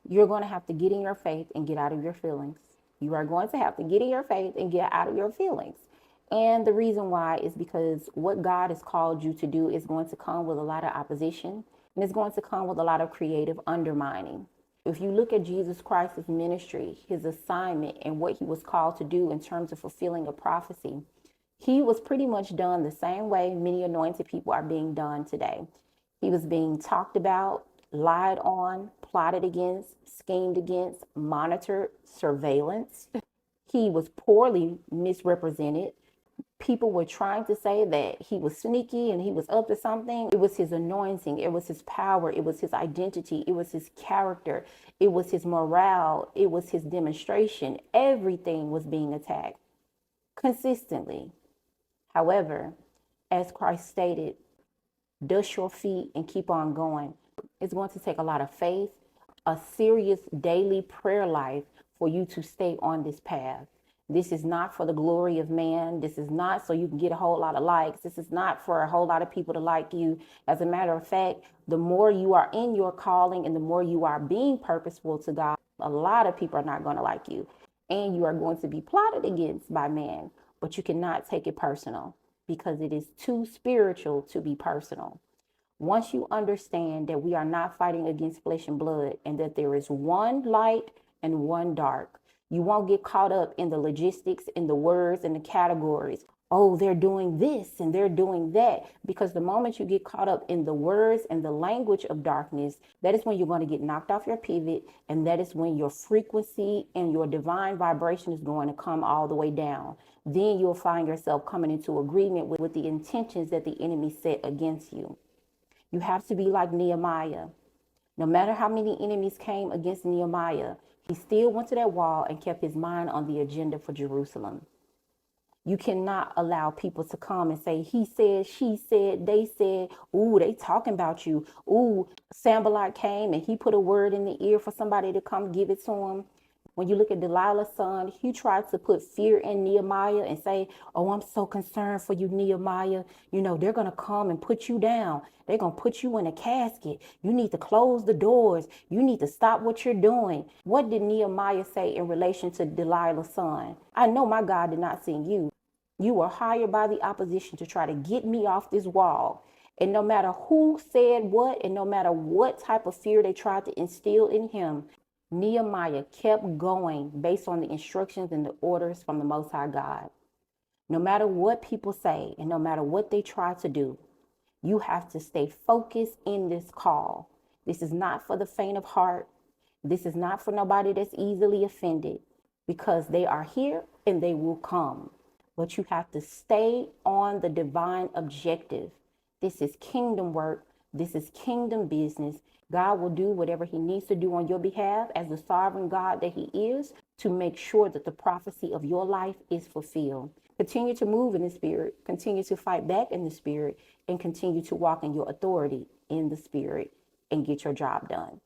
You're going to have to get in your faith and get out of your feelings. You are going to have to get in your faith and get out of your feelings. And the reason why is because what God has called you to do is going to come with a lot of opposition, and it's going to come with a lot of creative undermining. If you look at Jesus Christ's ministry, his assignment, and what he was called to do in terms of fulfilling a prophecy, he was pretty much done the same way many anointed people are being done today. He was being talked about, lied on, plotted against, schemed against, monitored, surveillance. He was poorly misrepresented. People were trying to say that he was sneaky and he was up to something. It was his anointing. It was his power. It was his identity. It was his character. It was his morale. It was his demonstration. Everything was being attacked consistently. However, as Christ stated, dust your feet and keep on going. It's going to take a lot of faith, a serious daily prayer life for you to stay on this path. This is not for the glory of man. This is not so you can get a whole lot of likes. This is not for a whole lot of people to like you. As a matter of fact, the more you are in your calling and the more you are being purposeful to God, a lot of people are not going to like you. And you are going to be plotted against by man. But you cannot take it personal because it is too spiritual to be personal. Once you understand that we are not fighting against flesh and blood and that there is one light and one dark, you won't get caught up in the logistics, in the words and the categories. Oh, they're doing this and they're doing that. Because the moment you get caught up in the words and the language of darkness, that is when you're going to get knocked off your pivot. And that is when your frequency and your divine vibration is going to come all the way down. Then you'll find yourself coming into agreement with the intentions that the enemy set against you. You have to be like Nehemiah. No matter how many enemies came against Nehemiah, he still went to that wall and kept his mind on the agenda for Jerusalem. You cannot allow people to come and say, he said, she said, they said, ooh, they talking about you. Ooh, Sambalot came and he put a word in the ear for somebody to come give it to him. When you look at Delilah's son, he tried to put fear in Nehemiah and say, oh, I'm so concerned for you, Nehemiah. You know, they're going to come and put you down. They're going to put you in a casket. You need to close the doors. You need to stop what you're doing. What did Nehemiah say in relation to Delilah's son? I know my God did not send you. You were hired by the opposition to try to get me off this wall. And no matter who said what, and no matter what type of fear they tried to instill in him, Nehemiah kept going based on the instructions and the orders from the Most High God. No matter what people say and no matter what they try to do, you have to stay focused in this call. This is not for the faint of heart. This is not for nobody that's easily offended, because they are here and they will come. But you have to stay on the divine objective. This is kingdom work. This is kingdom business. God will do whatever he needs to do on your behalf as the sovereign God that he is to make sure that the prophecy of your life is fulfilled. Continue to move in the spirit, continue to fight back in the spirit, and continue to walk in your authority in the spirit and get your job done.